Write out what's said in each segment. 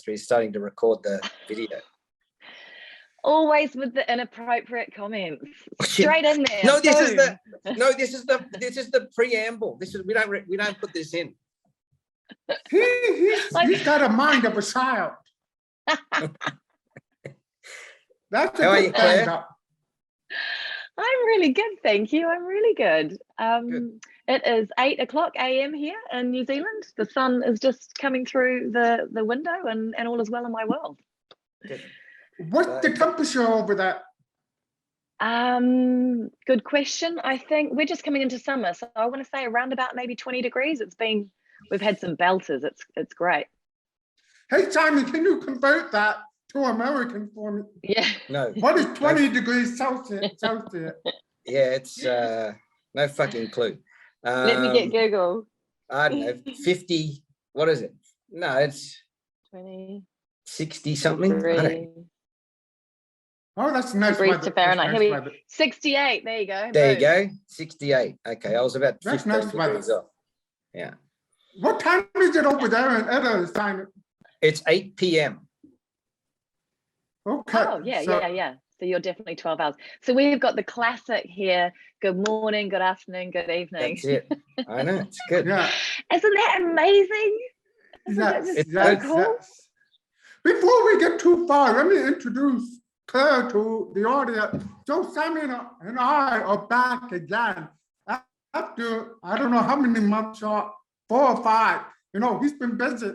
Esther. He's starting to record the video. Always with the inappropriate comments. Straight in there. No, this is boom. this is the preamble. We don't put this in. He's got a mind of a child. That's a How are you, good Claire? thing. I'm really good, thank you. I'm really good. Good. It is 8:00 a.m. here in New Zealand. The sun is just coming through the window, and all is well in my world. Good. What's the temperature over there? Good question. I think we're just coming into summer, so I want to say around about maybe 20 degrees. We've had some belters. It's great. Hey, Simon, can you convert that to American for me? Yeah. No. What is 20 degrees Celsius? Yeah, it's no fucking clue. Let me get Google. I don't know, 50. What is it? No, it's 20 60 something. I don't know. degrees. Oh, that's nice Degrees weather. to Fahrenheit. That's Here nice we weather. 68. There you go. There you Boom. go. 68. Okay, I was about That's 15 nice weather. degrees off. Yeah. What time is it over there in Italy, Simon? It's 8 p.m. Okay. Oh, yeah, so- yeah. So you're definitely 12 hours. So we've got the classic here. Good morning, good afternoon, good evening. That's it. I know, it's good. Yeah. Isn't that amazing? Isn't that Yes, just yes, so cool? yes. Before we get too far, let me introduce Claire to the audience. So Simon and I are back again after I don't know how many months, 4 or 5. You know, he's been busy.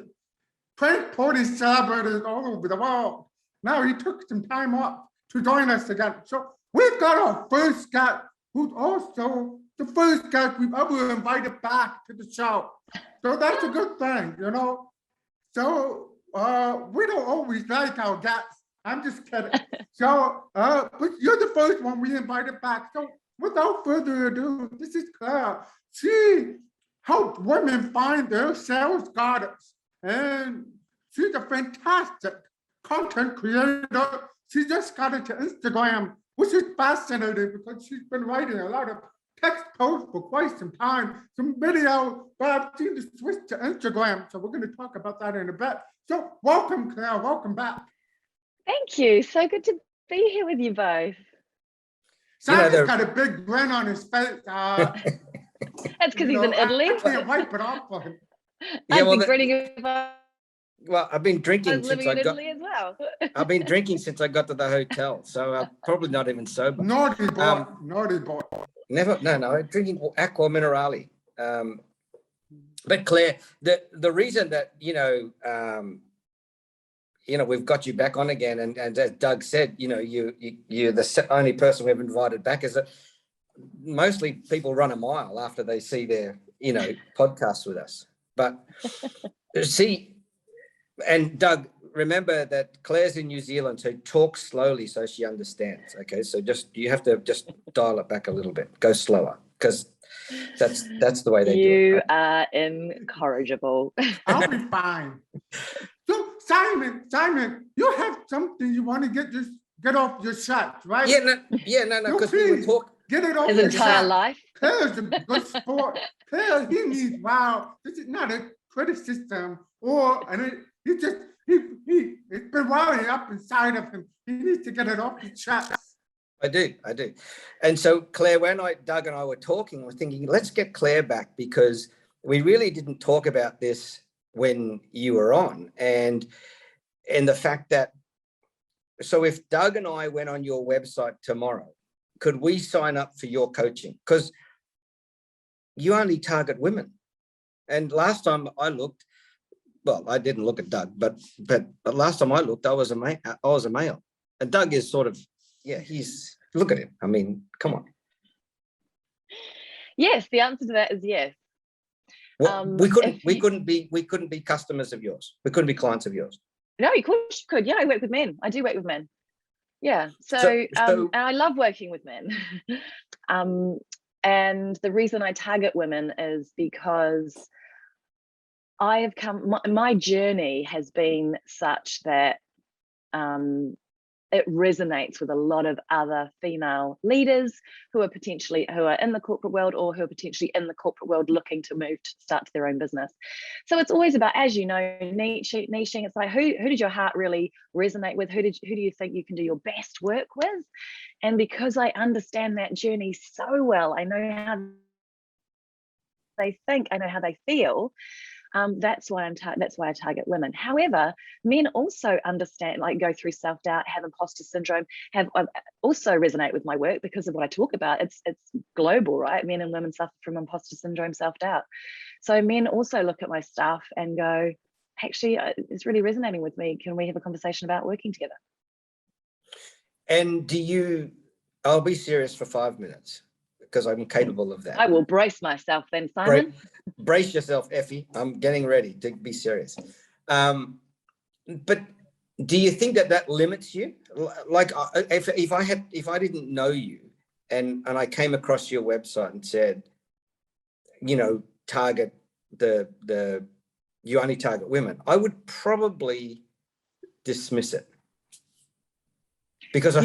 Transporting celebrities all over the world. Now he took some time off to join us again. So we've got our first guest, who's also the first guest we've ever invited back to the show. So that's a good thing, you know. So we don't always like our guests. I'm just kidding. So, but you're the first one we invited back. So without further ado, this is Claire. She helped women find their sales goddess. And she's a fantastic content creator. She just got into Instagram, which is fascinating because she's been writing a lot of text posts for quite some time, some video, but I've seen the switch to Instagram. So we're going to talk about that in a bit. So welcome, Claire, welcome back. Thank you. So good to be here with you both. Simon's got a big grin on his face. That's because he's in Italy. I can't wipe it off for him. I've been grinning if I Well, I've been drinking was since living in I got. Italy as well. I've been drinking since I got to the hotel, so I'm probably not even sober. Naughty boy, naughty boy. Never, no, drinking aqua minerale. But Claire, the reason that we've got you back on again, and as Doug said, you're the only person we've invited back. Is that mostly people run a mile after they see their podcast with us. But see, and Doug, remember that Claire's in New Zealand, so talk slowly so she understands. Okay, so you have to just dial it back a little bit, go slower, because that's the way they do it. You are incorrigible. I'll be fine. So Simon, you have something you want to get off your chest, right? No, because we were talking. Get it off His your entire chest. life. Claire's a good sport. Claire, he needs, this is not a criticism it's been wiring up inside of him. He needs to get it off his chest. I do. And so Claire, when Doug and I were talking, we're thinking, let's get Claire back, because we really didn't talk about this when you were on. And the fact that, so if Doug and I went on your website tomorrow, could we sign up for your coaching? Because you only target women. And last time I looked, well, I didn't look at Doug, but last time I looked, I was a male. And Doug is sort of, look at him. I mean, come on. Yes, the answer to that is yes. Well, we couldn't be customers of yours. We couldn't be clients of yours. No, you could. Yeah, I work with men. I do work with men. Yeah. So and I love working with men. And the reason I target women is because I have my journey has been such that it resonates with a lot of other female leaders who are in the corporate world, or who are potentially in the corporate world looking to move to start their own business. So it's always about, as you know, niching. It's like, who did your heart really resonate with? Who do you think you can do your best work with? And because I understand that journey so well, I know how they think, I know how they feel. That's why I target women. However, men also understand, like, go through self-doubt, have imposter syndrome, also resonate with my work because of what I talk about. It's global, right? Men and women suffer from imposter syndrome, self-doubt. So men also look at my stuff and go, actually, it's really resonating with me. Can we have a conversation about working together? And I'll be serious for 5 minutes, because I'm capable of that. I will brace myself then, Simon. Brace yourself, Effie. I'm getting ready to be serious. But do you think that limits you? Like, if I didn't know you and I came across your website and said, target you only target women, I would probably dismiss it, because I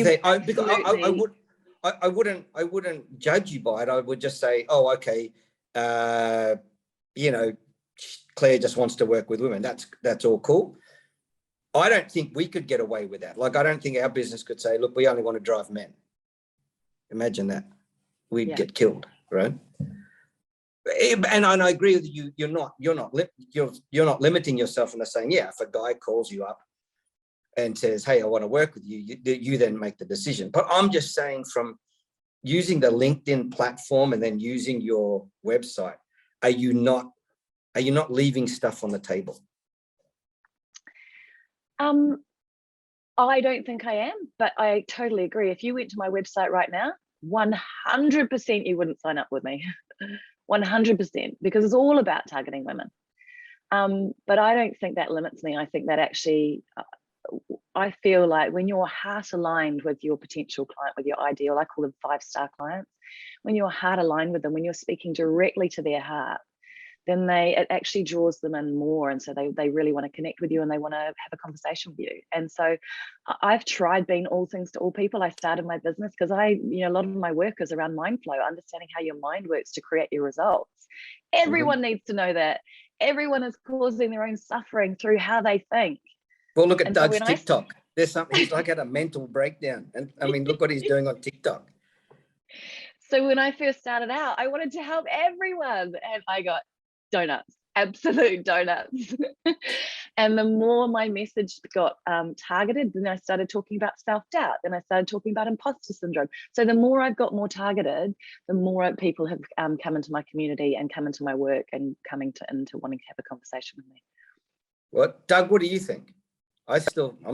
wouldn't judge you by it. I would just say, oh, okay, Claire just wants to work with women. That's all cool. I don't think we could get away with that. Like, I don't think our business could say, look, we only want to drive men. Imagine that. We'd get killed, right? And I agree with you. You're not limiting yourself and saying, yeah, if a guy calls you up and says, hey, I want to work with you, you then make the decision. But I'm just saying, from using the LinkedIn platform and then using your website, are you not leaving stuff on the table? I don't think I am, but I totally agree. If you went to my website right now, 100% you wouldn't sign up with me. 100%, because it's all about targeting women. But I don't think that limits me. I think that actually, I feel like when you're heart aligned with your potential client, with your ideal, I call them 5-star clients, when you're heart aligned with them, when you're speaking directly to their heart, then it actually draws them in more. And so they really want to connect with you, and they want to have a conversation with you. And so I've tried being all things to all people. I started my business because a lot of my work is around mind flow, understanding how your mind works to create your results. Everyone needs to know that. Everyone is causing their own suffering through how they think. Well, look at Doug's TikTok. There's something, he's like had a mental breakdown. And I mean, look what he's doing on TikTok. So when I first started out, I wanted to help everyone, and I got donuts, absolute donuts. And the more my message got targeted, then I started talking about self-doubt, then I started talking about imposter syndrome. So the more I've got more targeted, the more people have come into my community and come into my work and coming into wanting to have a conversation with me. What, Doug, what do you think? I'm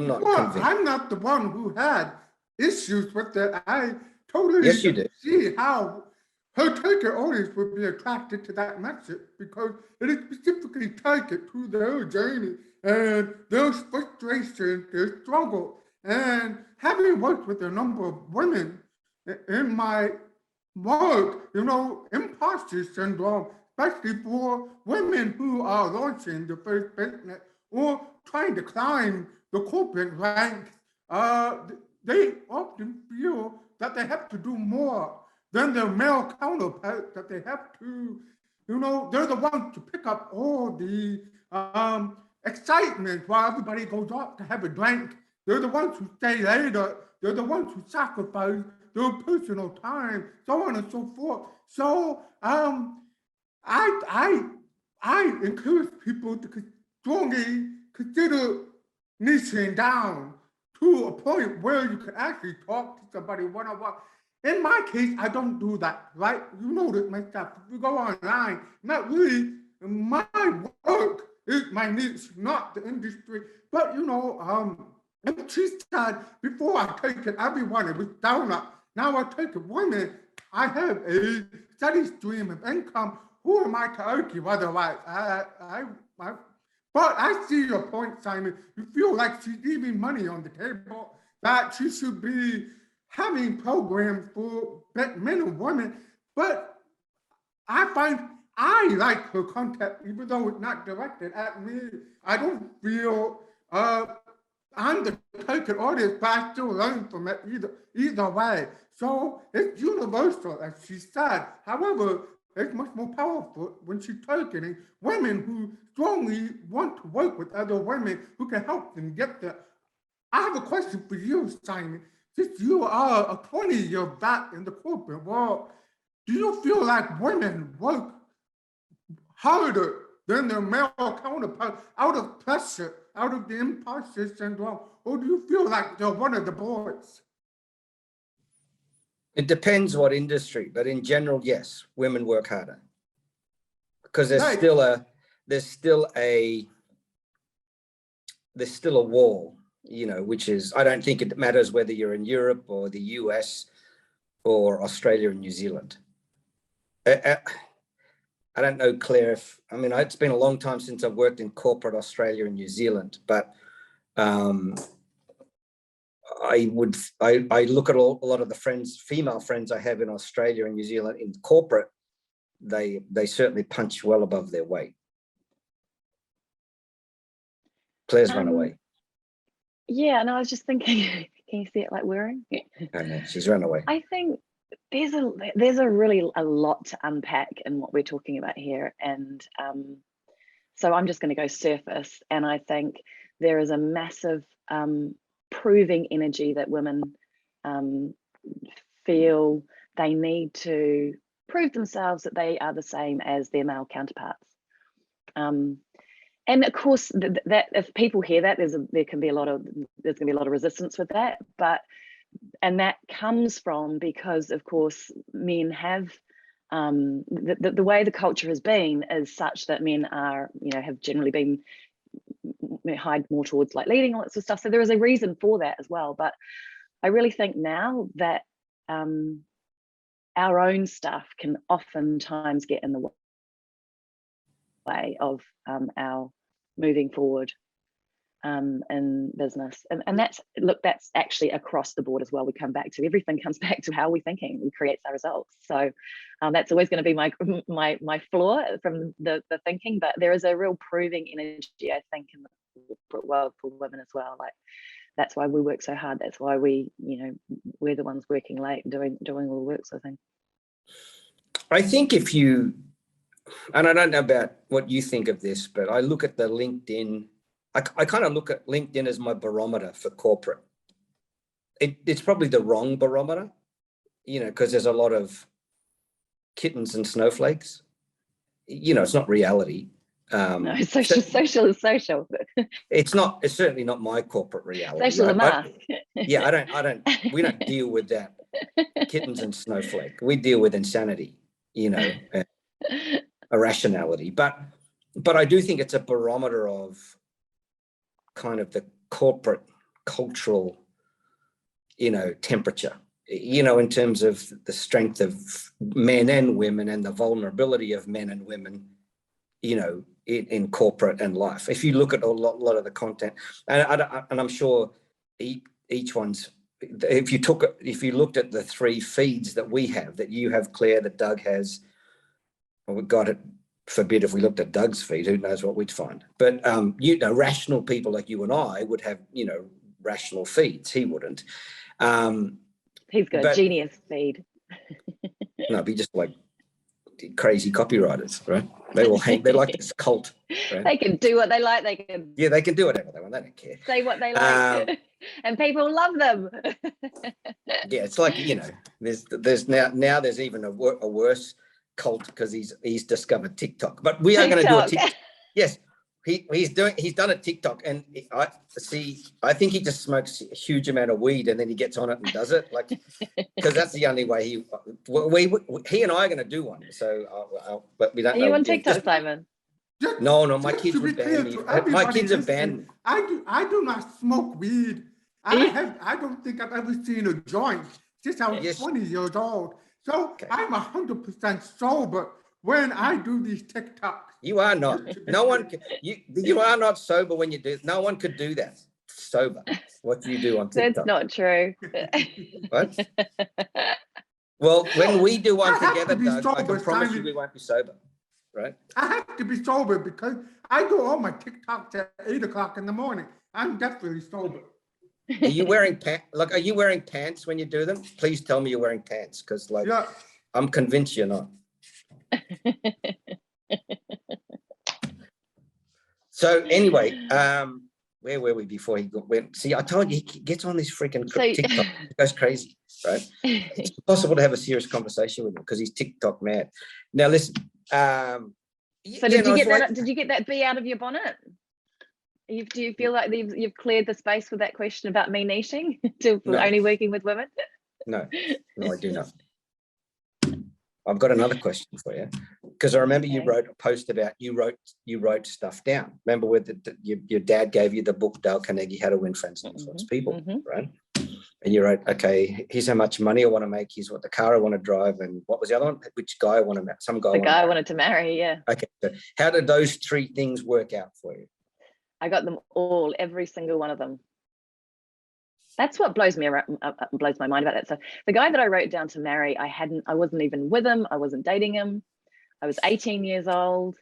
not convinced. I'm not the one who had issues with that. I totally see how her target audience would be attracted to that message, because it is specifically targeted to their journey and their frustration, their struggle. And having worked with a number of women in my work, imposter syndrome, especially for women who are launching the first business or trying to climb the corporate ranks, they often feel that they have to do more than their male counterparts, that they have to, they're the ones to pick up all the excitement while everybody goes off to have a drink. They're the ones who stay later. They're the ones who sacrifice their personal time, so on and so forth. So I encourage people to strongly consider niching down to a point where you can actually talk to somebody one-on-one. In my case, I don't do that, right? You know this myself. If you go online, not really, my work is my niche, not the industry. But, and she said, before I take it, everyone, it was donut. Now I take it women. I have a steady stream of income. Who am I to argue otherwise? But I see your point, Simon. You feel like she's leaving money on the table, that she should be having programs for men and women. But I find I like her content, even though it's not directed at me. I don't feel I'm the token audience, but I still learn from it either way. So it's universal, as she said. However, it's much more powerful when she's targeting women who strongly want to work with other women who can help them get there. I have a question for you, Simon. Since you are a 20-year back in the corporate world, do you feel like women work harder than their male counterparts out of pressure, out of the imposter syndrome, or do you feel like they're one of the boys? It depends what industry, but in general, yes, women work harder because there's Right. still a wall, you know, which is, I don't think it matters whether you're in Europe or the US or Australia and New Zealand. I don't know, Claire, it's been a long time since I've worked in corporate Australia and New Zealand, but I look at a lot of the female friends I have in Australia and New Zealand in corporate, they certainly punch well above their weight. Claire's run away. Yeah, and I was just thinking, can you see it like whirring? I know, she's run away. I think there's a lot to unpack in what we're talking about here, and so I'm just going to go surface, and I think there is a massive proving energy that women feel they need to prove themselves that they are the same as their male counterparts. And of course, that if people hear that, there's going to be a lot of resistance with that, and that comes from, because of course men have the way the culture has been is such that men are, have generally been hide more towards like leading, all that sort of stuff. So there is a reason for that as well. But I really think now that our own stuff can oftentimes get in the way of our moving forward in business, and that's actually across the board as well. We come back to, everything comes back to how we're thinking, we create our results. So that's always going to be my flaw from the thinking, but there is a real proving energy, I think, in the corporate world for women as well. Like, that's why we work so hard, that's why we're the ones working late, doing all the work, sort of thing. I think if you, and I don't know about what you think of this, but I look at the LinkedIn, I kind of look at LinkedIn as my barometer for corporate. It's probably the wrong barometer, because there's a lot of kittens and snowflakes. It's not reality. No, social is social. It's certainly not my corporate reality. Social a mask. We don't deal with that kittens and snowflake. We deal with insanity, irrationality. But I do think it's a barometer of kind of the corporate cultural, temperature, in terms of the strength of men and women and the vulnerability of men and women, in corporate and life. If you look at a lot of the content, and I'm sure each one's, if you looked at the 3 feeds that we have, that you have, Claire, that Doug has, well, God forbid if we looked at Doug's feed, who knows what we'd find. But rational people like you and I would have, rational feeds. He wouldn't. He's got a genius feed. No, be just like crazy copywriters, right? They all hang. They're like this cult. Right? They can do what they like. They can do whatever they want. They don't care. Say what they like, and people love them. Yeah, it's like, there's now there's even a worse cult because he's discovered TikTok. But we are going to do a TikTok. Yes, he's done a TikTok, and I think he just smokes a huge amount of weed and then he gets on it and does it, like, because that's the only way he and I are going to do one. So, but we don't. Are you on TikTok, Simon? No, my kids would ban me. My kids have banned me. I do not smoke weed. I don't think I've ever seen a joint since I was 20 years old. So okay. I'm 100% sober when I do these TikToks. You are not. No one can. You are not sober when you do. No one could do that sober. What do you do on TikTok? That's not true. What? Well, when we do one together, Doug, I can promise you we won't be sober. right? I have to be sober because I do all my TikToks at 8 o'clock in the morning. I'm definitely sober. Are you wearing pants? Like, are you wearing pants when you do them? Please tell me you're wearing pants, because like Yeah. I'm convinced you're not. So anyway, where were we before he went? See, I told you he gets on this freaking TikTok, he goes crazy, right? It's impossible to have a serious conversation with him because he's TikTok mad. Now listen, so did you get that? Did you get that bee out of your bonnet? Do you feel like you've cleared the space with that question about me niching to only working with women? No, I do not. I've got another question for you, because I remember you wrote a post about you wrote stuff down. Remember where your dad gave you the book Dale Carnegie, How to Win Friends and Influence People, right? And you wrote, okay, here's how much money I want to make, here's what the car I want to drive, and what was the other one? Which guy I want to marry? Some guy. The guy I wanted to marry, yeah. Okay, so how did those three things work out for you? I got them all, every single one of them. That's what blows my mind about that. So the guy that I wrote down to marry, I wasn't even with him. I wasn't dating him. I was 18 years old.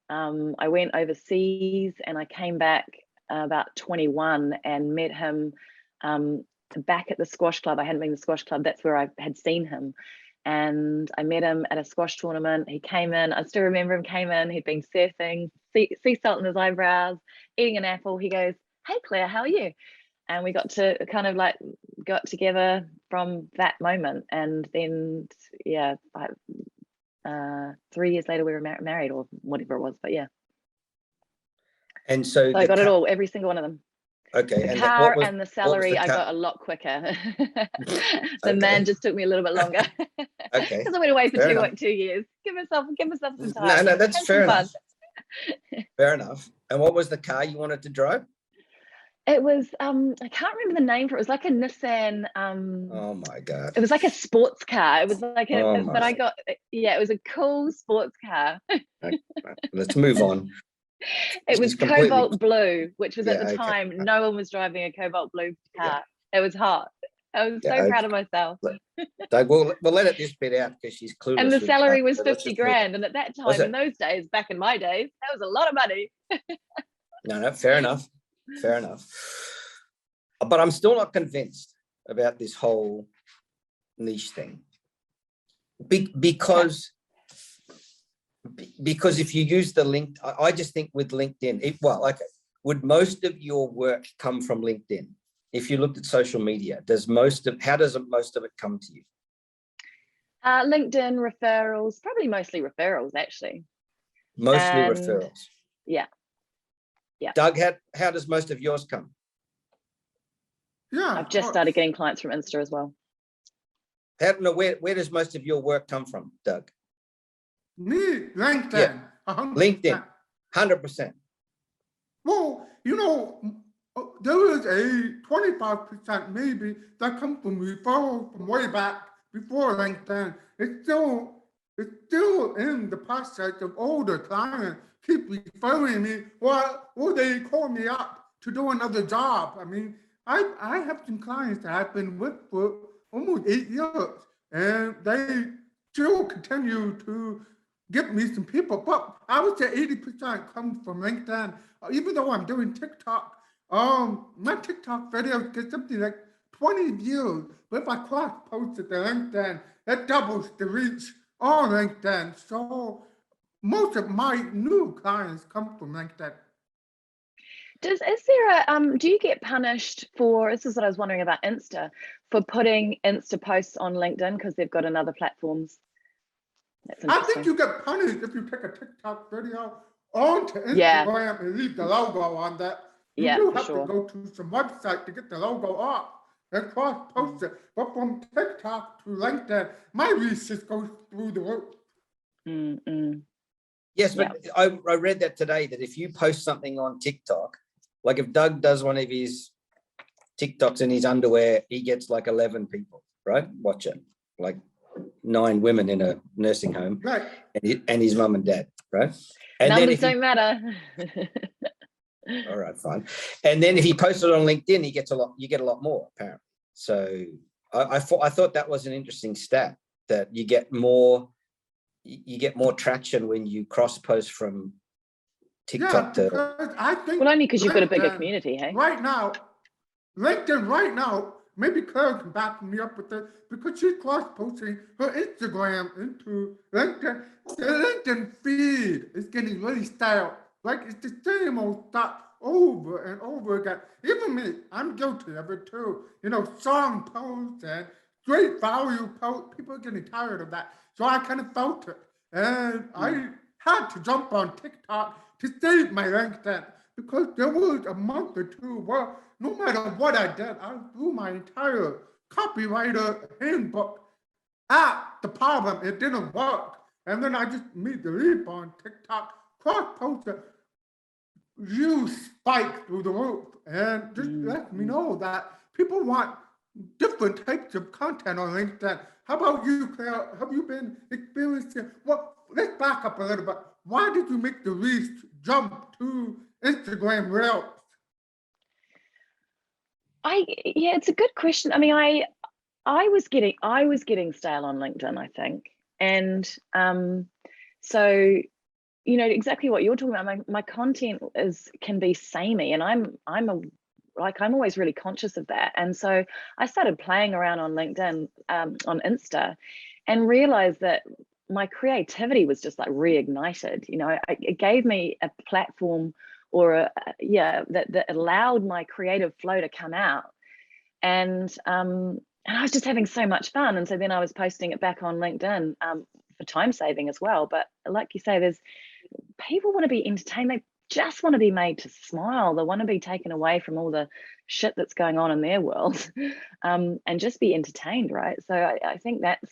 I went overseas and I came back about 21 and met him back at the squash club. I hadn't been to the squash club. That's where I had seen him. And I met him at a squash tournament. He came in. I still remember him came in. He'd been surfing, sea salt in his eyebrows, eating an apple. He goes, "Hey, Claire, how are you?" And we got to kind of like got together from that moment. And then, yeah, 3 years later, we were married or whatever it was. But yeah. And so I got it all, every single one of them. Okay. The car and the salary, I got a lot quicker. The man just took me a little bit longer. Okay. Because I went away for 2 years. Give myself some time. No, that's fair enough. Fair enough. And what was the car you wanted to drive? It was I can't remember the name for it. It was like a Nissan. Oh my God. It was like a sports car. It was like it was a cool sports car. Okay, let's move on. It was cobalt blue, which was at the time no one was driving a cobalt blue car. It was hot. I was so proud of myself. Doug, we'll let this bit out because she's clueless. And the salary was 50 grand. And at that time, in those days, back in my days, that was a lot of money. No, fair enough. Fair enough. But I'm still not convinced about this whole niche thing. Because if you use the link, I just think with LinkedIn, would most of your work come from LinkedIn? If you looked at social media, how does most of it come to you? LinkedIn referrals, probably mostly referrals, actually. Mostly referrals. Yeah. Yeah. Doug, how does most of yours come? Yeah. I've just started getting clients from Insta as well. Where does most of your work come from, Doug? Me, LinkedIn. Yeah. 100%. LinkedIn, 100%. Well, there is a 25% maybe that come from referrals from way back before LinkedIn. It's still in the process of older clients keep referring me, or they call me up to do another job. I mean, I have some clients that I've been with for almost 8 years, and they still continue to give me some people. But I would say 80% comes from LinkedIn. Even though I'm doing TikTok, my TikTok videos get something like 20 views. But if I cross-post it to LinkedIn, it doubles the reach on LinkedIn. So most of my new clients come from LinkedIn. Do you get punished for, this is what I was wondering about Insta, for putting Insta posts on LinkedIn because they've got another platforms? I think you get punished if you take a TikTok video onto Instagram and leave the logo on that. You do have to go to some website to get the logo off and cross-post it. But from TikTok to LinkedIn, my reach just goes through the roof. Yes, but I read that today, that if you post something on TikTok, like if Doug does one of his TikToks in his underwear, he gets like 11 people, right? Watch it. Like 9 women in a nursing home, right? And his mum and dad, right? And numbers don't matter. All right, fine. And then if he posts it on LinkedIn, you get a lot more, apparently. So I thought that was an interesting stat, that you get more you get more traction when you cross post from Yeah, TikTok to. because I think. Well, only because you've got a bigger LinkedIn community, hey? Right now, LinkedIn right now, maybe Claire can back me up with this, because she's cross-posting her Instagram into LinkedIn. The LinkedIn feed is getting really stale. Like, it's the same old stuff over and over again. Even me, I'm guilty of it too. You know, song posts and great value posts, people are getting tired of that. So I kind of felt it. And I had to jump on TikTok to save my LinkedIn, because there was a month or two where no matter what I did, I threw my entire copywriter handbook at the problem. It didn't work. And then I just made the leap on TikTok, cross-posted, views spike through the roof. And just let me know that people want different types of content on LinkedIn. How about you, Claire? Have you been experiencing, well, let's back up a little bit. Why did you make the leap jump to Instagram Reels? Yeah, it's a good question. I mean, I was getting stale on LinkedIn, I think. And so, you know, exactly what you're talking about. My content can be samey, and I'm always really conscious of that. And so I started playing around on LinkedIn, on Insta, and realized that my creativity was just like reignited. You know, it gave me a platform, or that allowed my creative flow to come out. And I was just having so much fun. And so then I was posting it back on LinkedIn for time saving as well. But like you say, there's people want to be entertained. They just want to be made to smile. They want to be taken away from all the shit that's going on in their world, and just be entertained, right? So I think that's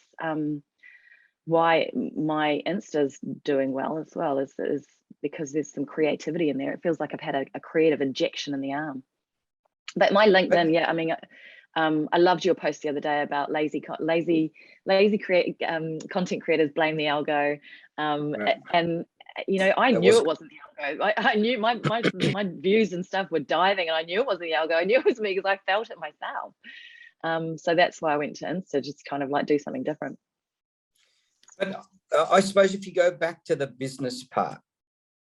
why my Insta's doing well as well, is because there's some creativity in there. It feels like I've had a creative injection in the arm. But my LinkedIn, yeah, I mean, I loved your post the other day about lazy content creators blame the algo, Right. and you know, I knew it wasn't the algo. I knew my views and stuff were diving, and I knew it wasn't the algo. I knew it was me because I felt it myself. So that's why I went to Insta, just kind of like do something different. But I suppose if you go back to the business part,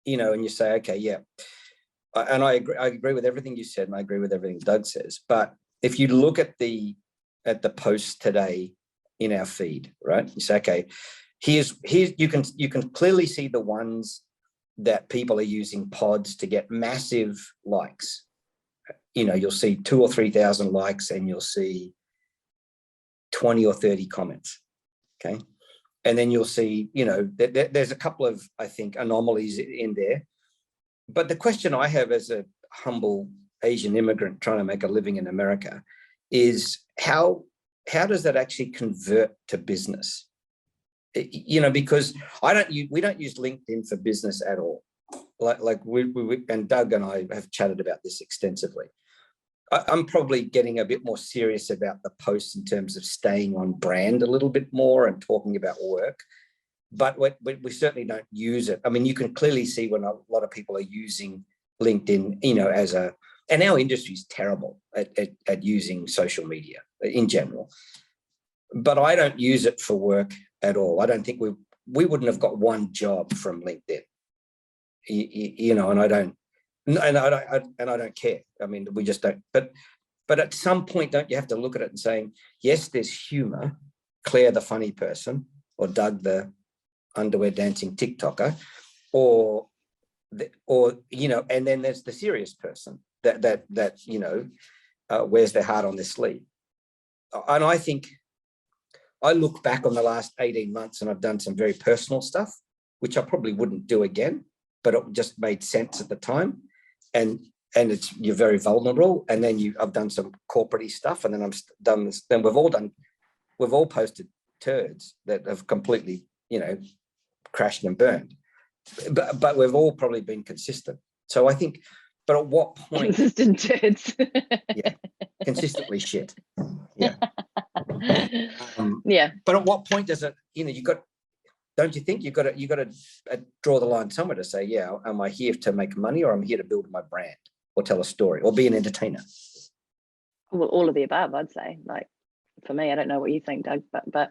you know, and you say, okay, yeah, and I agree with everything you said, and I agree with everything Doug says. But if you look at the posts today in our feed, right? You say, okay, here's you can clearly see the ones that people are using pods to get massive likes. You know, you'll see 2,000 or 3,000 likes, and you'll see 20 or 30 comments. Okay. And then you'll see, you know, there's a couple of, I think, anomalies in there. But the question I have as a humble Asian immigrant trying to make a living in America is how does that actually convert to business? You know, because we don't use LinkedIn for business at all. Like we and Doug and I have chatted about this extensively. I'm probably getting a bit more serious about the posts in terms of staying on brand a little bit more and talking about work, but we certainly don't use it. I mean, you can clearly see when a lot of people are using LinkedIn, you know, and our industry is terrible at using social media in general, but I don't use it for work at all. I don't think we wouldn't have got one job from LinkedIn, you know, and I don't care. I mean, we just don't. But at some point, don't you have to look at it and saying, yes, there's humor, Claire the funny person, or Doug the underwear dancing TikToker, or you know, and then there's the serious person that you know wears their heart on their sleeve. And I think I look back on the last 18 months, and I've done some very personal stuff, which I probably wouldn't do again, but it just made sense at the time. And you're very vulnerable. And then I've done some corporate stuff, and then I'm done this. Then we've all posted turds that have completely, you know, crashed and burned. But we've all probably been consistent. So I think, but at what point? Consistent turds. Yeah, consistently shit. Yeah. Yeah. But at what point does it? You know, don't you think you got to draw the line somewhere to say, yeah, am I here to make money, or I'm here to build my brand, or tell a story, or be an entertainer? Well, all of the above, I'd say. Like, for me, I don't know what you think, Doug, but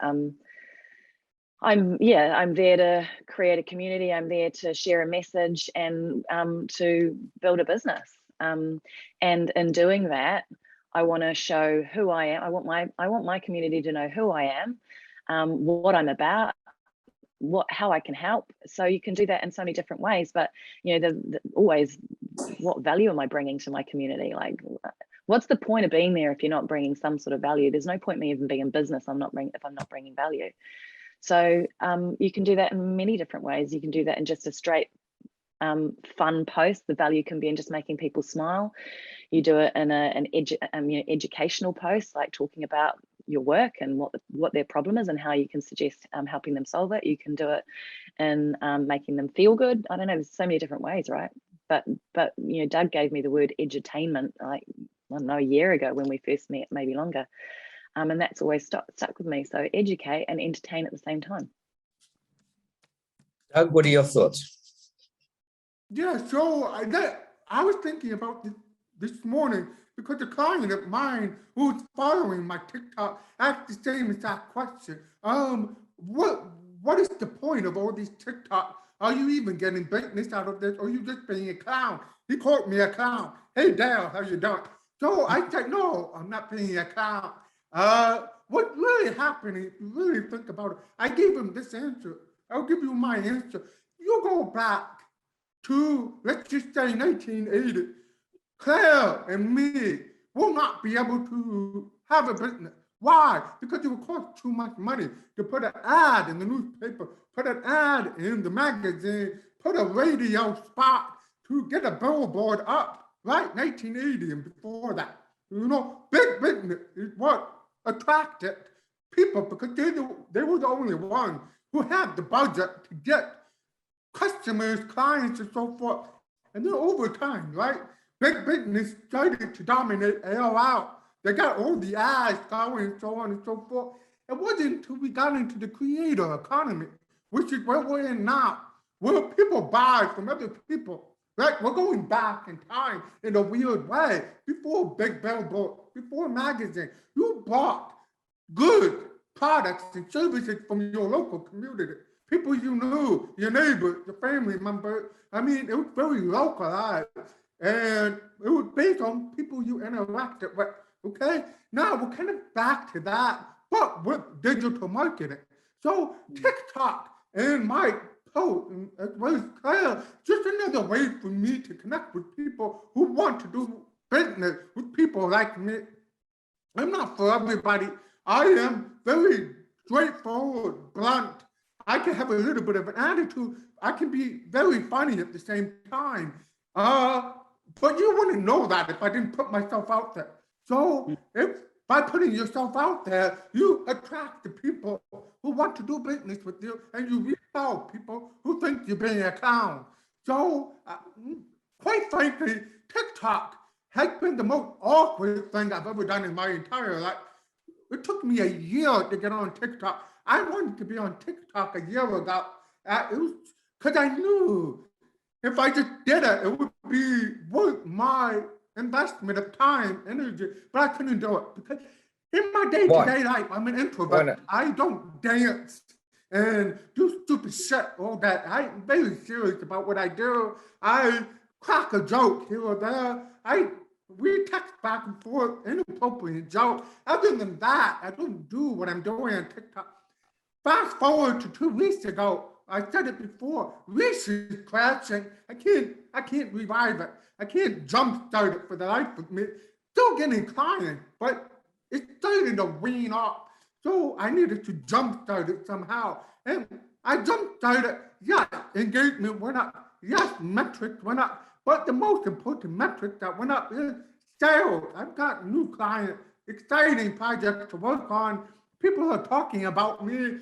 I'm there to create a community. I'm there to share a message and to build a business. And in doing that, I want to show who I am. I want my community to know who I am, what I'm about, how I can help. So you can do that in so many different ways. But you know, always, what value am I bringing to my community? Like, what's the point of being there if you're not bringing some sort of value? There's no point me even being in business. If I'm not bringing value. So you can do that in many different ways. You can do that in just a straight fun post. The value can be in just making people smile. You do it in an educational post, like talking about your work and what their problem is and how you can suggest helping them solve it. You can do it in making them feel good. I don't know, there's so many different ways, right? But you know, Doug gave me the word edutainment, like, I don't know, a year ago when we first met, maybe longer. And that's always stuck with me. So educate and entertain at the same time. Doug, what are your thoughts? Yeah, so I was thinking about this morning because a client of mine who's following my TikTok asked the same exact question. What is the point of all these TikTok? Are you even getting business out of this, or are you just being a clown? He called me a clown. Hey, Dale, how you doing? So I said, no, I'm not being a clown. What really happened, if you really think about it, I gave him this answer. I'll give you my answer. You go back to, let's just say 1980, Claire and me will not be able to have a business. Why? Because it would cost too much money to put an ad in the newspaper, put an ad in the magazine, put a radio spot to get a billboard up, right? 1980 and before that. You know, big business is what attracted people because they were the only ones who had the budget to get customers, clients, and so forth. And then over time, right, big business started to dominate AOL. They got all the ads going and so on and so forth. It wasn't until we got into the creator economy, which is where we're in now, where people buy from other people. Right? We're going back in time in a weird way. Before big billboard, before magazine, you bought good products and services from your local community. People you knew, your neighbors, your family members. I mean, it was very localized. And it was based on people you interacted with. Okay? Now we're kind of back to that, but with digital marketing. So TikTok and my post, as well as Claire, just another way for me to connect with people who want to do business with people like me. I'm not for everybody. I am very straightforward, blunt. I can have a little bit of an attitude. I can be very funny at the same time. But you wouldn't know that if I didn't put myself out there. So if by putting yourself out there, you attract the people who want to do business with you, and you repel people who think you're being a clown. So quite frankly, TikTok has been the most awkward thing I've ever done in my entire life. It took me a year to get on TikTok. I wanted to be on TikTok a year ago. It was because I knew if I just did it, it would be worth my investment of time, energy, but I couldn't do it because in my day-to-day life, I'm an introvert. I don't dance and do stupid shit, all that. I'm very serious about what I do. I crack a joke here or there. We text back and forth, inappropriate joke. Other than that, I don't do what I'm doing on TikTok. Fast forward to 2 weeks ago, I said it before, Reese is crashing. I can't revive it. I can't jumpstart it for the life of me. Still getting clients, but it's starting to wean off. So I needed to jumpstart it somehow. And I jumpstarted it. Yes, engagement went up. Yes, metrics went up. But the most important metric that went up is sales. I've got new clients, exciting projects to work on. People are talking about me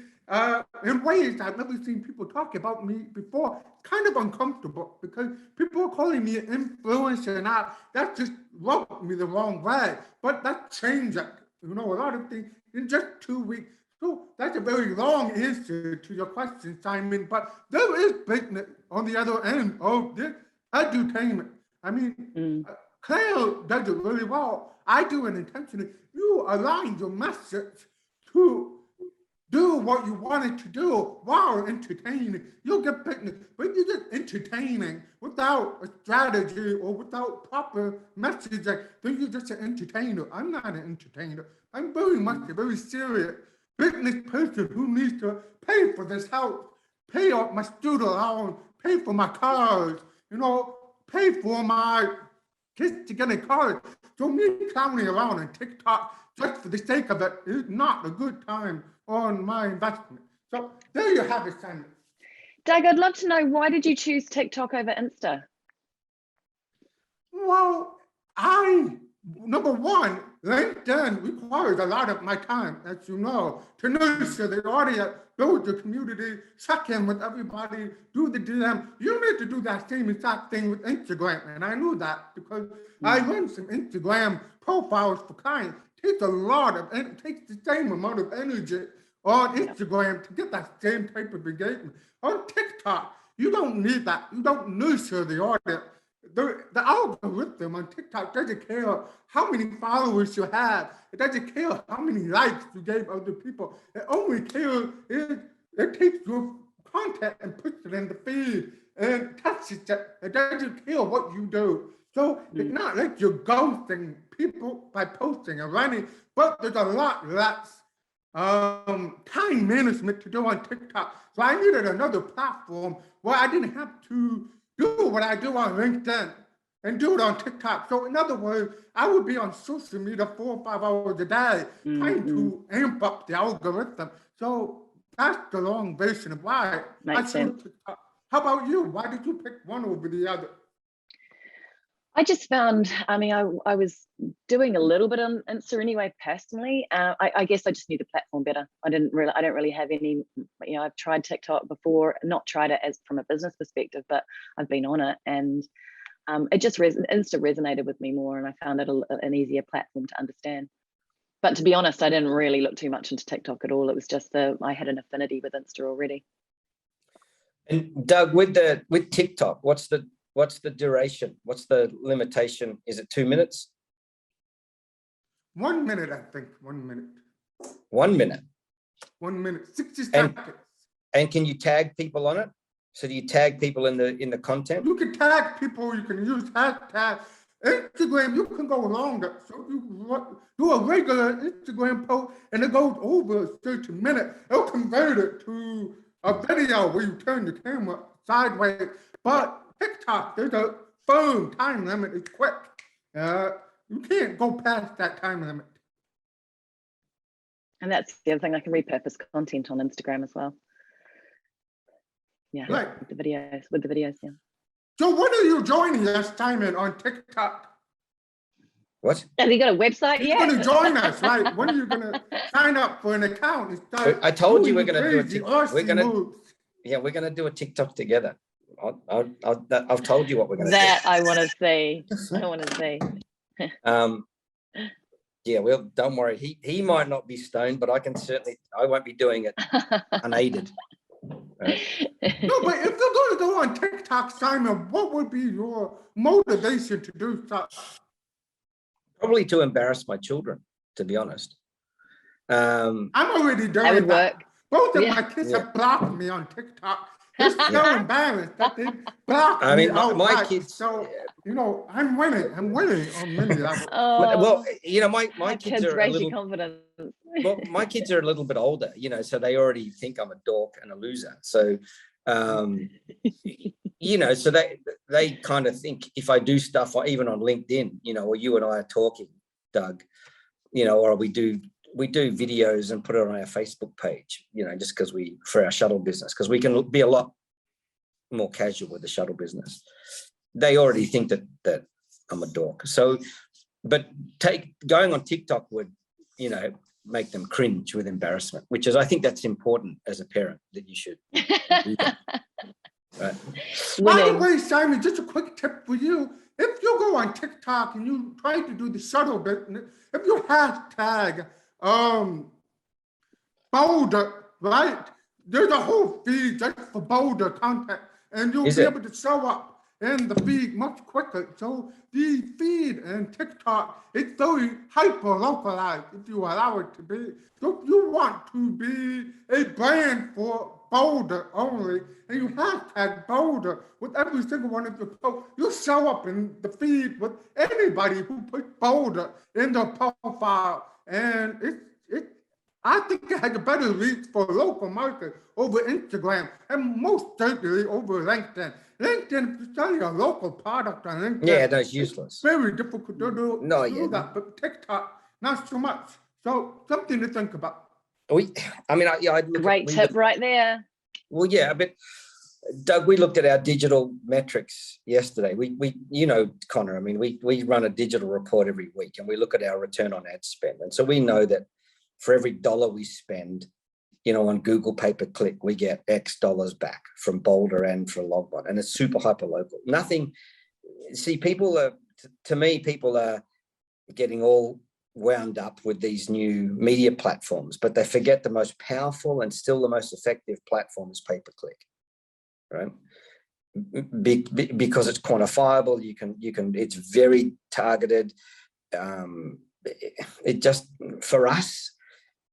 in ways I've never seen people talk about me before. Kind of uncomfortable because people are calling me an influencer now. That just rubbed me the wrong way. But that's changing. You know, a lot of things in just 2 weeks. So that's a very long answer to your question, Simon. But there is business on the other end of this edutainment. I mean, Claire does it really well. I do it intentionally. You align your message to do what you wanted to do while entertaining. You'll get picnic, but you get entertaining without a strategy or without proper messaging, then you're just an entertainer. I'm not an entertainer. I'm very much a very serious business person who needs to pay for this house, pay off my student loan, pay for my cars, pay for my kids to get in college. So me clowning around on TikTok just for the sake of it is not a good time on my investment. So there you have it, Simon. Doug, I'd love to know, why did you choose TikTok over Insta? Well, number one, LinkedIn requires a lot of my time, as you know, to nurture the audience, build the community, check in with everybody, do the DM. You need to do that same exact thing with Instagram. And I knew that because I run some Instagram profiles for clients. It takes the same amount of energy on Instagram to get that same type of engagement. On TikTok, you don't need that. You don't nurture the audience. The algorithm on TikTok doesn't care how many followers you have. It doesn't care how many likes you gave other people. It only cares, it takes your content and puts it in the feed and touches it. It doesn't care what you do. So it's not like you're ghosting people by posting and running, but there's a lot less time management to do on TikTok. So I needed another platform where I didn't have to do what I do on LinkedIn and do it on TikTok. So in other words, I would be on social media 4 or 5 hours a day trying to amp up the algorithm. So that's the long version of why I chose TikTok. How about you? Why did you pick one over the other? I just found, I was doing a little bit on Insta anyway, personally. I guess I just knew the platform better. I don't really have any, I've tried TikTok before, not tried it as from a business perspective, but I've been on it, and it just Insta resonated with me more, and I found it an easier platform to understand. But to be honest, I didn't really look too much into TikTok at all. It was just I had an affinity with Insta already. And Doug, with TikTok, what's the duration? What's the limitation? Is it 2 minutes? 1 minute, I think. 1 minute. 1 minute. 1 minute. 60 seconds. And can you tag people on it? So do you tag people in the content? You can tag people. You can use hashtag. Instagram, you can go longer. So you do a regular Instagram post and it goes over a certain minute. It'll convert it to a video where you turn the camera sideways. But TikTok, there's a firm time limit. It's quick. You can't go past that time limit. And that's the other thing, I can repurpose content on Instagram as well. Yeah, right. With the videos, yeah. So what are you joining us, Simon, on TikTok? What? Have you got a website yet? You're going to join us, right? When are you going to sign up for an account and start? I told you we're going to do it. We're going to do a TikTok together. I've told you what we're going to do. That I want to see. I want to see. Yeah, well, don't worry. He might not be stoned, but I won't be doing it unaided. Right. No, but if you're going to go on TikTok, Simon, what would be your motivation to do such? Probably to embarrass my children, to be honest. I'm already doing that. Would that. work. Both of my kids have blocked me on TikTok. It's so embarrassed that they blocked me. My kids. So I'm winning. I'm winning on many levels. Well, my kids are a raise little. Your confidence. Well, my kids are a little bit older, so they already think I'm a dork and a loser. So, so they kind of think if I do stuff, or even on LinkedIn, or you and I are talking, Doug, or we do videos and put it on our Facebook page, just because for our shuttle business, because we can be a lot more casual with the shuttle business. They already think that I'm a dork. So, but going on TikTok would, make them cringe with embarrassment, which is, I think that's important as a parent, that you should do that. Right. By the way, Simon, just a quick tip for you. If you go on TikTok and you try to do the shuttle business, if you hashtag Boulder, right? There's a whole feed just for Boulder content, and you'll be able to show up in the feed much quicker. So the feed and TikTok, it's very hyper localized if you allow it to be. So if you want to be a brand for Boulder only, and you hashtag Boulder with every single one of your posts, you'll show up in the feed with anybody who puts Boulder in their profile. And I think it has a better reach for local market over Instagram and most certainly over LinkedIn. LinkedIn, if you sell your local product on LinkedIn, Yeah, that's useless. it's very difficult to do, No, do yeah. that. But TikTok, not so much. So something to think about. I mean, I'd look Great tip right there. Well, yeah, but Doug, we looked at our digital metrics yesterday. We you know, Connor, I mean, we run a digital report every week and we look at our return on ad spend. And so we know that for every dollar we spend, you know, on Google pay-per-click, we get X dollars back from Boulder and for Logbot. And it's super hyper local. Nothing, see, people are, to me, people are getting all wound up with these new media platforms, but they forget the most powerful and still the most effective platform is pay-per-click, right? Because it's quantifiable, you can, it's very targeted. It just, for us,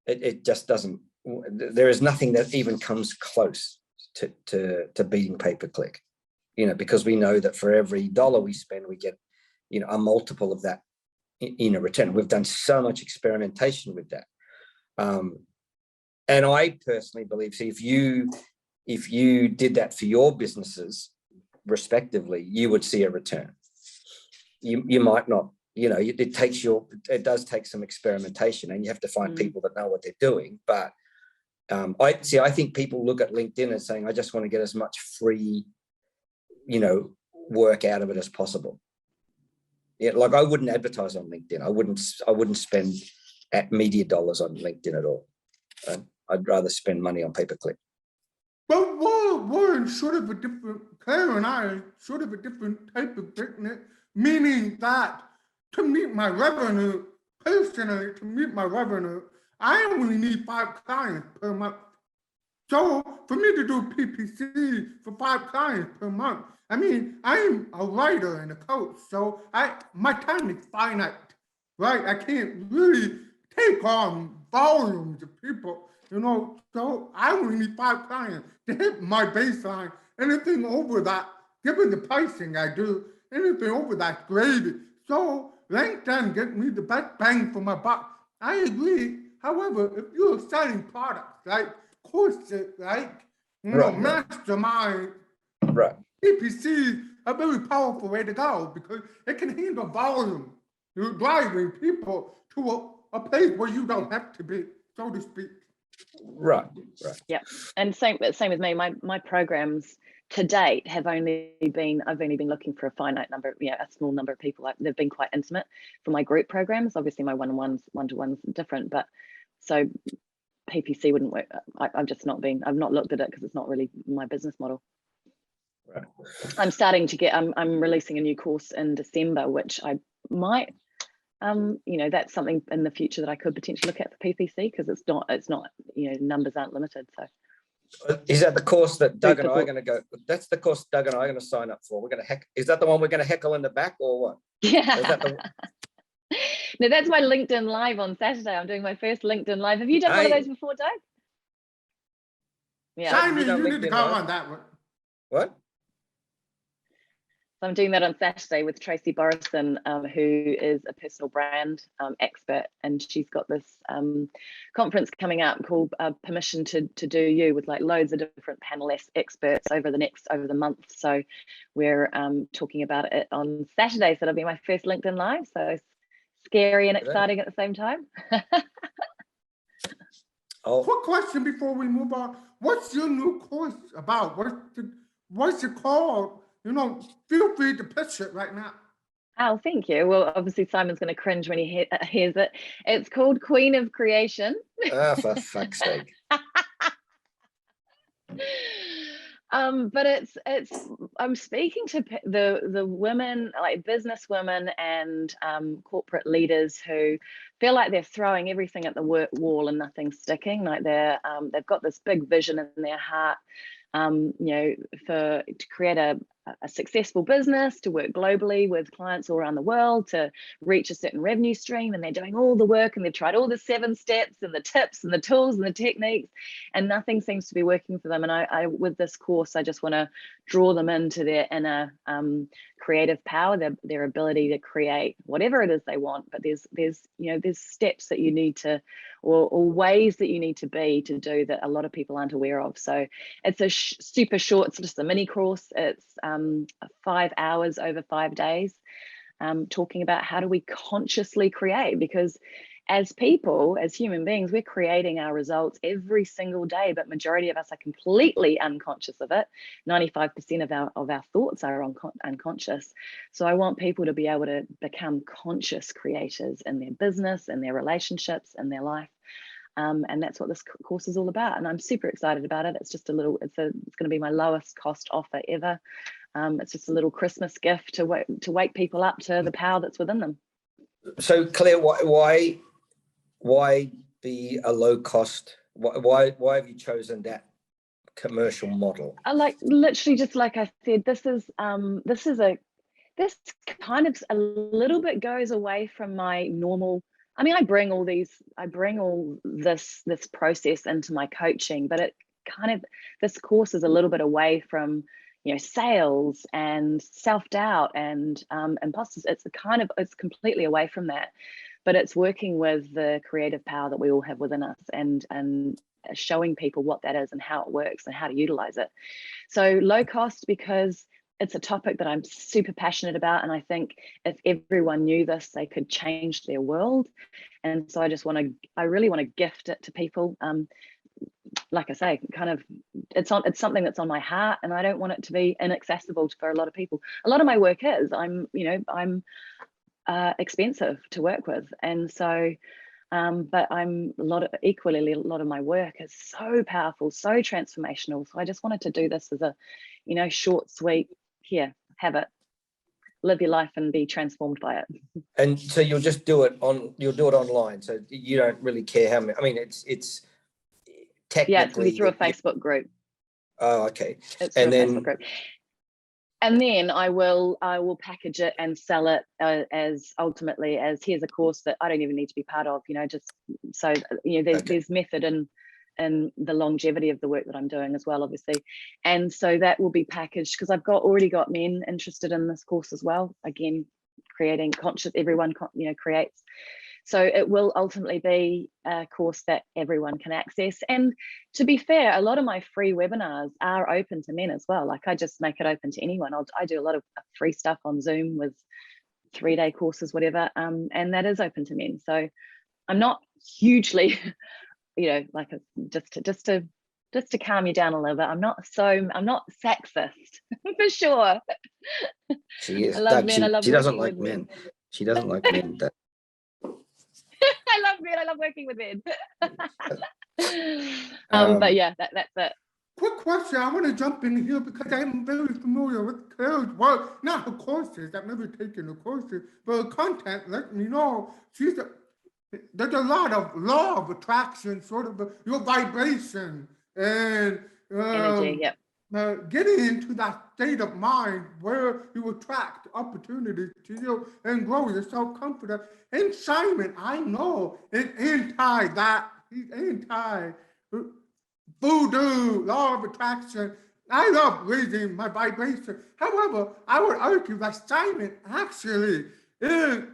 it just doesn't, there is nothing that even comes close to beating pay-per-click, you know, because we know that for every dollar we spend, we get, you know, a multiple of that in a return. We've done so much experimentation with that. And I personally believe, see, if you did that for your businesses respectively, you would see a return. You might not, you know, it does take some experimentation and you have to find people that know what they're doing. But I think people look at LinkedIn and saying, I just want to get as much free, you know, work out of it as possible. Yeah, like I wouldn't advertise on LinkedIn. I wouldn't spend media dollars on LinkedIn at all. I'd rather spend money on pay-per-click. But we're in sort of a different, Claire and I are sort of a different type of business, meaning that to meet my revenue, personally, I only need 5 clients per month. So for me to do PPC for 5 clients per month, I mean, I'm a writer and a coach, so my time is finite, right? I can't really take on volumes of people, you know, so I only need 5 clients to hit my baseline. Anything over that, given the pricing I do, anything over that's gravy. So LinkedIn gets me the best bang for my buck. I agree. However, if you're selling products like courses, like, you know, mastermind, right, PPC, a very powerful way to go because it can handle volume. You're driving people to a place where you don't have to be, so to speak. Right. Yeah, and same with me. My programs to date have I've only been looking for a finite number, you know, a small number of people. They've been quite intimate for my group programs. Obviously, my one-to-ones are different, but so PPC wouldn't work. I've not looked at it because it's not really my business model. Right. I'm releasing a new course in December, which I might, you know, that's something in the future that I could potentially look at for PPC because it's not, you know, numbers aren't limited. So is that the course that Doug and I are going to go? That's the course Doug and I are going to sign up for. We're going to is that the one we're going to heckle in the back or what? Yeah. No, that's my LinkedIn Live on Saturday. I'm doing my first LinkedIn Live. Have you done one of those before, Doug? Yeah. Simon, you need to go on that one. What? So I'm doing that on Saturday with Tracy Borison, who is a personal brand expert, and she's got this conference coming up called Permission to Do You, with like loads of different panel experts over the month. So we're talking about it on Saturday. So it'll be my first LinkedIn Live. So scary and exciting at the same time. Quick question before we move on. What's your new course about? What's it called? You know, feel free to pitch it right now. Oh, thank you. Well, obviously Simon's going to cringe when he hears it. It's called Queen of Creation. Ah, for fuck's sake. But it's I'm speaking to the women, like business women and corporate leaders who feel like they're throwing everything at the wall and nothing's sticking. Like they've got this big vision in their heart, you know, to create a successful business, to work globally with clients all around the world, to reach a certain revenue stream, and they're doing all the work and they've tried all the 7 steps and the tips and the tools and the techniques, and nothing seems to be working for them. And I with this course, I just want to draw them into their inner creative power, their ability to create whatever it is they want. But there's steps that you need to, or ways that you need to be to do that a lot of people aren't aware of. So it's a super short, it's just a mini course. It's 5 hours over 5 days, talking about how do we consciously create, because as people, as human beings, we're creating our results every single day, but majority of us are completely unconscious of it. 95% of our thoughts are unconscious. So I want people to be able to become conscious creators in their business, in their relationships, in their life. And that's what this course is all about. And I'm super excited about it. It's just it's going to be my lowest cost offer ever. It's just a little Christmas gift to wake people up to the power that's within them. So Claire, why be a low cost? Why have you chosen that commercial model? Like literally, just like I said, this kind of a little bit goes away from my normal. I mean, I bring all this process into my coaching, but this course is a little bit away from, sales and self-doubt and imposters. It's completely away from that, but it's working with the creative power that we all have within us and showing people what that is and how it works and how to utilize it. So low cost because it's a topic that I'm super passionate about. And I think if everyone knew this, they could change their world. And so I really want to gift it to people. Like I say, it's something that's on my heart, and I don't want it to be inaccessible for a lot of people. A lot of my work is, I'm expensive to work with. And so, but equally a lot of my work is so powerful, so transformational. So I just wanted to do this as a, short, sweet, here, have it, live your life and be transformed by it. And so you'll do it online. So you don't really care how many, I mean, it's technically. Yeah, it's going to be through a Facebook group. Oh, okay. It's through a Facebook group. And then I will package it and sell it as ultimately as here's a course that I don't even need to be part of, just so, there's method and the longevity of the work that I'm doing as well, obviously. And so that will be packaged because I've already got men interested in this course as well. Again, creating conscious, everyone, creates. So it will ultimately be a course that everyone can access. And to be fair, a lot of my free webinars are open to men as well. Like I just make it open to anyone. I do a lot of free stuff on Zoom with 3-day courses, whatever. And that is open to men. So I'm not hugely, just to calm you down a little bit. I'm not sexist for sure. She is. I love men. She doesn't like men. She doesn't like men. I love men. I love working with men. But yeah, that's it. Quick question. I want to jump in here because I'm very familiar with Claire's work, not her courses. I've never taken the courses, but her content let me know there's a lot of law of attraction, sort of your vibration and Energy. Yep. Getting into that state of mind where you attract opportunities to you and grow your self-confidence. And Simon, I know, is anti that. He's anti voodoo, law of attraction. I love raising my vibration. However, I would argue that Simon actually is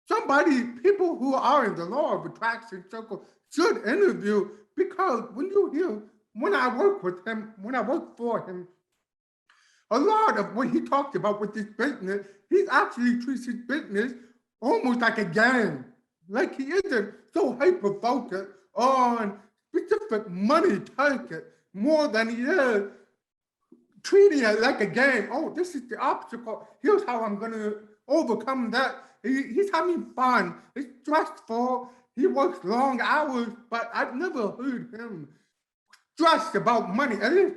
somebody people who are in the law of attraction circle should interview, because when I work with him, when I work for him, a lot of what he talked about with this business, he actually treats his business almost like a game. Like he isn't so hyper-focused on specific money target more than he is treating it like a game. Oh, this is the obstacle. Here's how I'm going to overcome that. He's having fun. It's stressful. He works long hours, but I've never heard him stressed about money. At least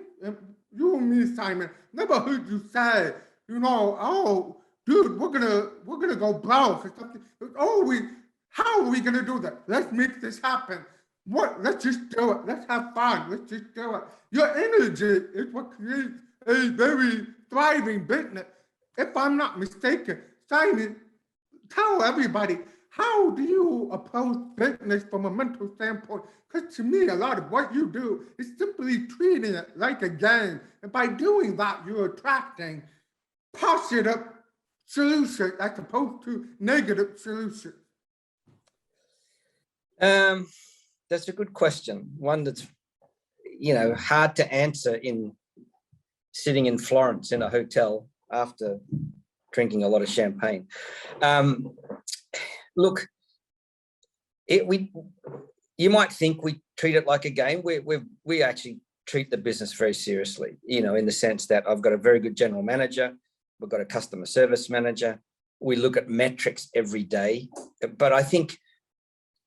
you and me, Simon, never heard you say, oh, dude, we're gonna go broke or something. How are we gonna do that? Let's make this happen. Let's just do it. Let's have fun. Let's just do it. Your energy is what creates a very thriving business. If I'm not mistaken, Simon, tell everybody, how do you approach business from a mental standpoint? Because to me, a lot of what you do is simply treating it like a game. And by doing that, you're attracting positive solutions as opposed to negative solutions. That's a good question. One that's, hard to answer in sitting in Florence in a hotel after drinking a lot of champagne. Look, you might think we treat it like a game. We actually treat the business very seriously, in the sense that I've got a very good general manager. We've got a customer service manager. We look at metrics every day. But I think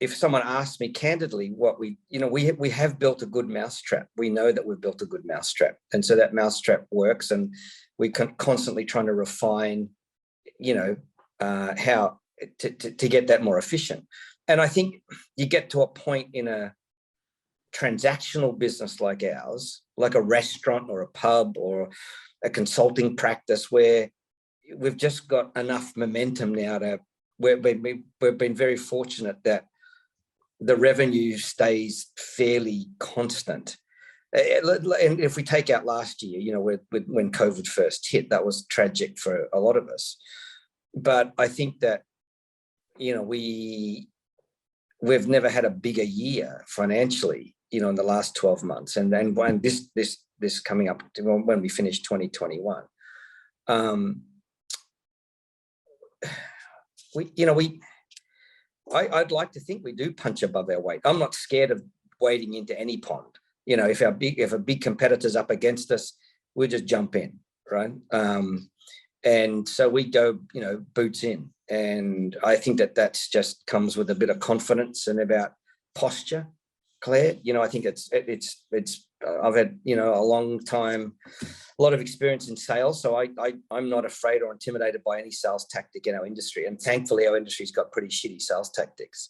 if someone asks me candidly what we have built a good mousetrap. We know that we've built a good mousetrap. And so that mousetrap works, and we can constantly trying to refine, how to get that more efficient. And I think you get to a point in a transactional business like ours, like a restaurant or a pub or a consulting practice, where we've just got enough momentum now to we've been very fortunate that the revenue stays fairly constant. And if we take out last year, when COVID first hit, that was tragic for a lot of us. But I think that, we've never had a bigger year financially, in the last 12 months. And then when this coming up to when we finish 2021, I'd like to think we do punch above our weight. I'm not scared of wading into any pond. If a big competitor's up against us, we'll just jump in, right? And so we go, boots in. And I think that's just comes with a bit of confidence and about posture, Claire. I think it's I've had, a long time, a lot of experience in sales. So I'm not afraid or intimidated by any sales tactic in our industry. And thankfully, our industry's got pretty shitty sales tactics,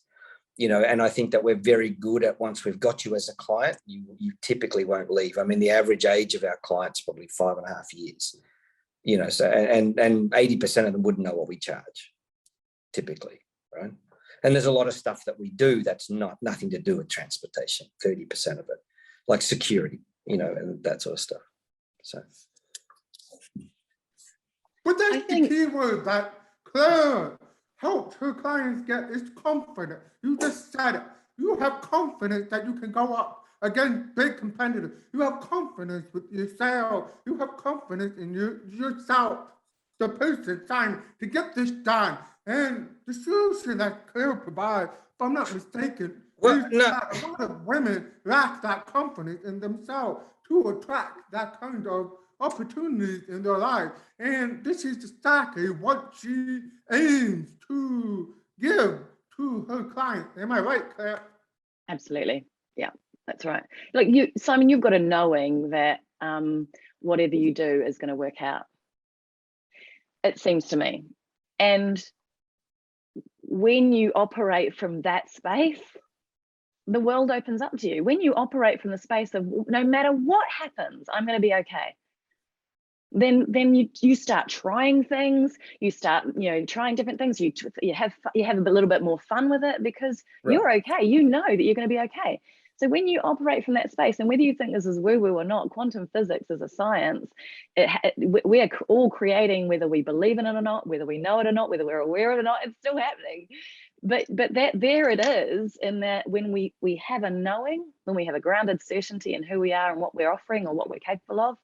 and I think that we're very good at, once we've got you as a client, you typically won't leave. I mean, the average age of our clients probably 5.5 years, so, and 80% of them wouldn't know what we charge typically, right? And there's a lot of stuff that we do that's nothing to do with transportation, 30% of it, like security, and that sort of stuff. So. But that's the key word that Claire helps her clients get is confidence. You just said it. You have confidence that you can go up against big competitors. You have confidence with your sales. You have confidence in yourself, the person trying to get this done. And the solution that Claire provides, if I'm not mistaken, is that a lot of women lack that confidence in themselves to attract that kind of opportunities in their life. And this is exactly what she aims to give to her clients. Am I right, Claire? Absolutely. Yeah, that's right. Look, Simon, you've got a knowing that whatever you do is going to work out. It seems to me. And when you operate from that space, the world opens up to you. When you operate from the space of no matter what happens, I'm going to be okay. Then you start trying things. You start trying different things. You have a little bit more fun with it because you're okay. You know that you're going to be okay. So when you operate from that space, and whether you think this is woo-woo or not, quantum physics is a science. We're all creating, whether we believe in it or not, whether we know it or not, whether we're aware of it or not, it's still happening. But that there it is, in that when we have a knowing, when we have a grounded certainty in who we are and what we're offering or what we're capable of,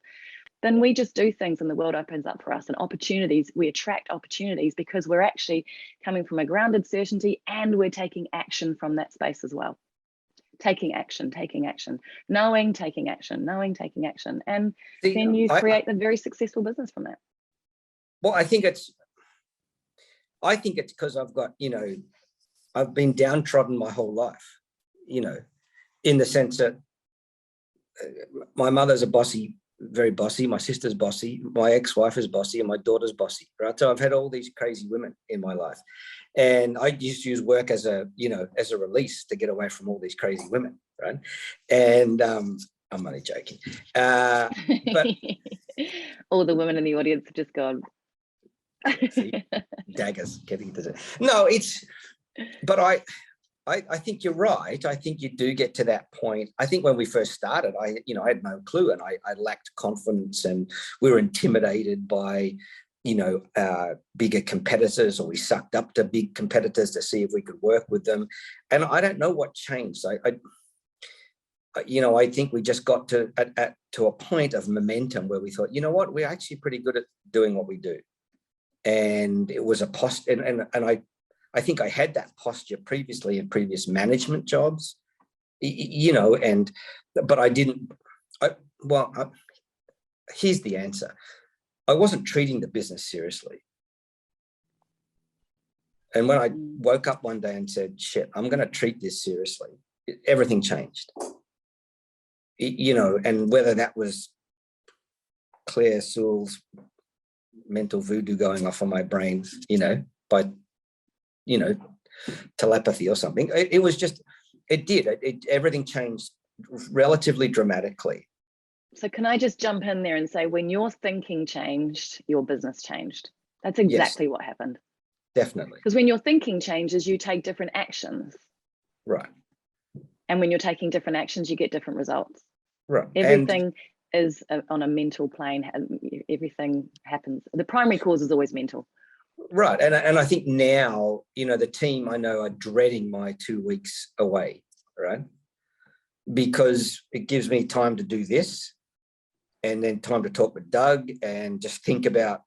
then we just do things and the world opens up for us, and opportunities, we attract opportunities because we're actually coming from a grounded certainty and we're taking action from that space as well. Taking action, knowing, taking action, knowing, taking action. And then you create a very successful business from that. Well, I think it's because I've got, I've been downtrodden my whole life, in the sense that my mother's a bossy, very bossy, my sister's bossy, my ex-wife is bossy, and my daughter's bossy, right? So I've had all these crazy women in my life. And I used to use work as a release to get away from all these crazy women, right? And I'm only joking. But All the women in the audience have just gone. See, daggers getting to no, but I think you're right. I think you do get to that point. I think when we first started, I had no clue, and I lacked confidence, and we were intimidated by, bigger competitors, or we sucked up to big competitors to see if we could work with them. And I don't know what changed. I think we just got to a point of momentum where we thought, you know what, we're actually pretty good at doing what we do. And it was a posture, and I think I had that posture previously in previous management jobs, but I didn't. Here's the answer. I wasn't treating the business seriously. And when I woke up one day and said, shit, I'm going to treat this seriously, everything changed. And whether that was Claire Sewell's mental voodoo going off on my brain, by, telepathy or something, it was just, everything changed relatively dramatically. So can I just jump in there and say, when your thinking changed, your business changed? That's exactly what happened. Definitely. Because when your thinking changes, you take different actions. Right. And when you're taking different actions, you get different results. Right. Everything is on a mental plane. Everything happens. The primary cause is always mental. Right. And I think now, the team I know are dreading my 2 weeks away, right? Because it gives me time to do this, and then time to talk with Doug and just think about,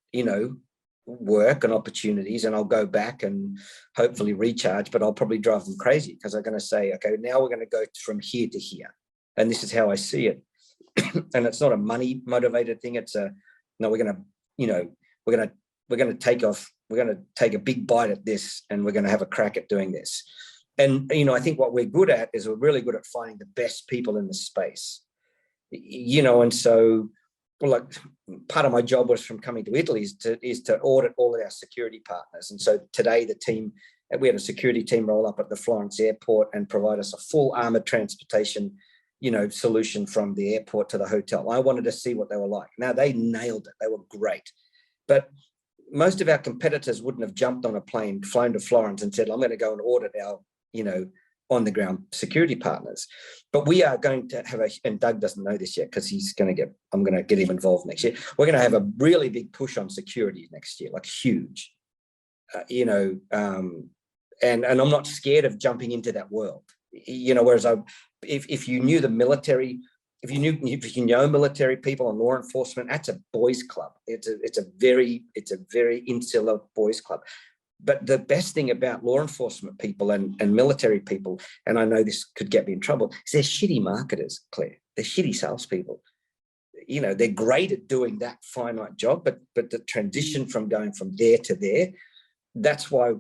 work and opportunities. And I'll go back and hopefully recharge, but I'll probably drive them crazy, because I'm going to say, okay, now we're going to go from here to here. And this is how I see it. And it's not a money motivated thing. It's we're going to take off. We're going to take a big bite at this, and we're going to have a crack at doing this. And, I think what we're good at is we're really good at finding the best people in the space, and so, part of my job was from coming to Italy is to audit all of our security partners. And so today we had a security team roll up at the Florence airport and provide us a full armored transportation, solution from the airport to the hotel. I wanted to see what they were like. Now, they nailed it. They were great. But most of our competitors wouldn't have jumped on a plane, flown to Florence and said, I'm going to go and audit our, on the ground security partners. But we are going to have and Doug doesn't know this yet, because I'm going to get him involved next year. We're going to have a really big push on security next year, like huge, and I'm not scared of jumping into that world, whereas if you knew the military, if you know military people and law enforcement, that's a boys club. It's a very insular boys club. But the best thing about law enforcement people and military people, and I know this could get me in trouble, is they're shitty marketers, Claire. They're shitty salespeople. They're great at doing that finite job, but the transition from going from there to there, that's why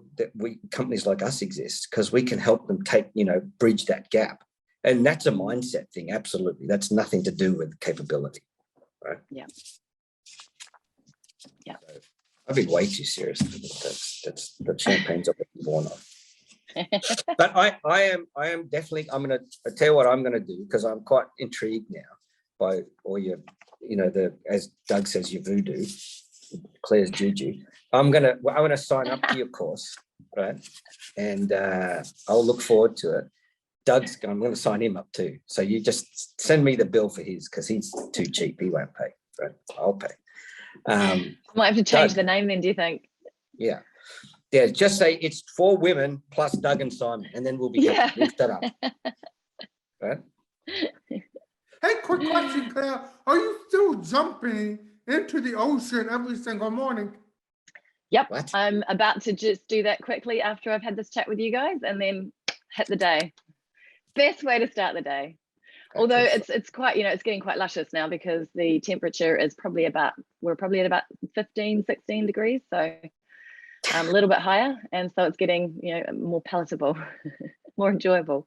companies like us exist, because we can help them bridge that gap. And that's a mindset thing. Absolutely. That's nothing to do with capability. Right. Yeah. Yeah. So I've been way too serious. That's the champagne's I've been born on. But I am definitely, I'll tell you what I'm going to do, because I'm quite intrigued now by all your, as Doug says, your voodoo, Claire's juju. I'm going to sign up to your course, right? And I'll look forward to it. I'm going to sign him up too. So you just send me the bill for his, because he's too cheap. He won't pay. Right? I'll pay. I might have to change the name then, do you think? Yeah. Just say it's 4 women plus Doug and Simon, and then we'll set up. Right? Hey, quick question, Claire. Are you still jumping into the ocean every single morning? Yep. What? I'm about to just do that quickly after I've had this chat with you guys, and then hit the day. Best way to start the day. Although it's quite, it's getting quite luscious now, because the temperature is we're probably at about 15, 16 degrees. So a little bit higher. And so it's getting, more palatable, more enjoyable.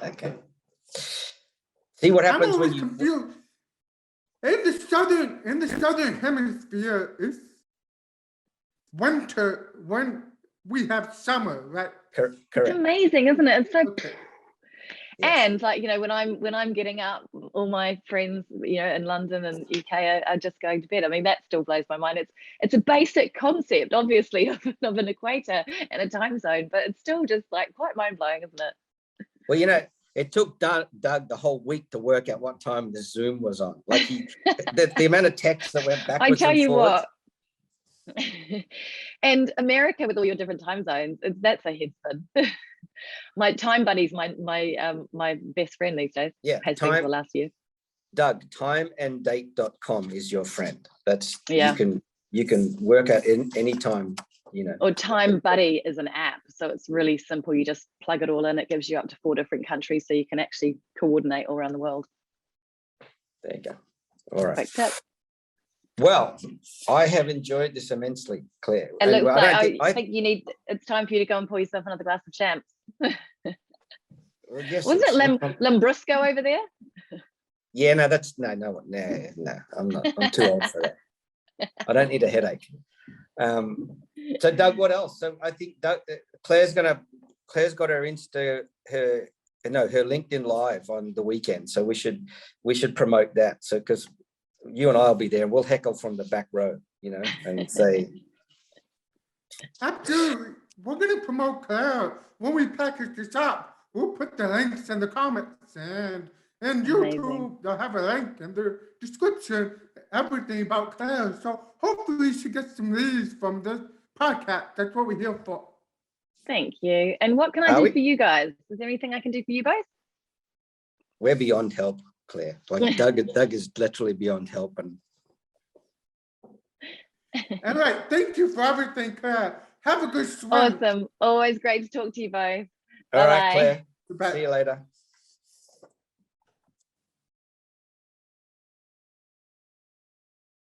Okay. See what happens when you... confused. In the southern hemisphere, it's winter when we have summer, right? Correct. It's amazing, isn't it? It's so... Okay. Yes. And like, you know, when I'm getting up, all my friends, you know, in London and UK are just going to bed. I mean, that still blows my mind. It's a basic concept, obviously, of an equator and a time zone, but it's still just like quite mind blowing, isn't it? Well, you know, it took Doug the whole week to work out what time the Zoom was on. Like the amount of texts that went I backwards tell and you forwards. what. And America with all your different time zones, that's a head spin. My time buddy's my best friend these days. Yeah, Has been for the last year. Doug, timeanddate.com is your friend. That's Yeah. you can work out in any time, you know. Or Time Buddy is an app, so it's really simple. You just plug it all in. It gives you up to 4 different countries, so you can actually coordinate all around the world. There you go. All right. Quick tip. Well, I have enjoyed this immensely, Claire. It looks well, like I think you need. It's time for you to go and pour yourself another glass of champs. well, yes, Was it Lambrusco over there? Yeah, no, that's no. I'm not. I'm too old for that. I don't need a headache. So Doug, what else? So I think Claire's got her her LinkedIn Live on the weekend. So we should promote that. So because you and I'll be there and we'll heckle from the back row, you know, and say. Absolutely. We're going to promote Claire. When we package this up, we'll put the links in the comments, and YouTube, they'll have a link in the description, everything about Claire. So hopefully she gets some leads from this podcast. That's what we're here for. Thank you. And what can I do for you guys? Is there anything I can do for you both? We're beyond help, Claire. Like Doug is literally beyond help. And all right. Thank you for everything, Claire. Have a good swim. Awesome. Always great to talk to you both. All right, Claire. Goodbye. See you later.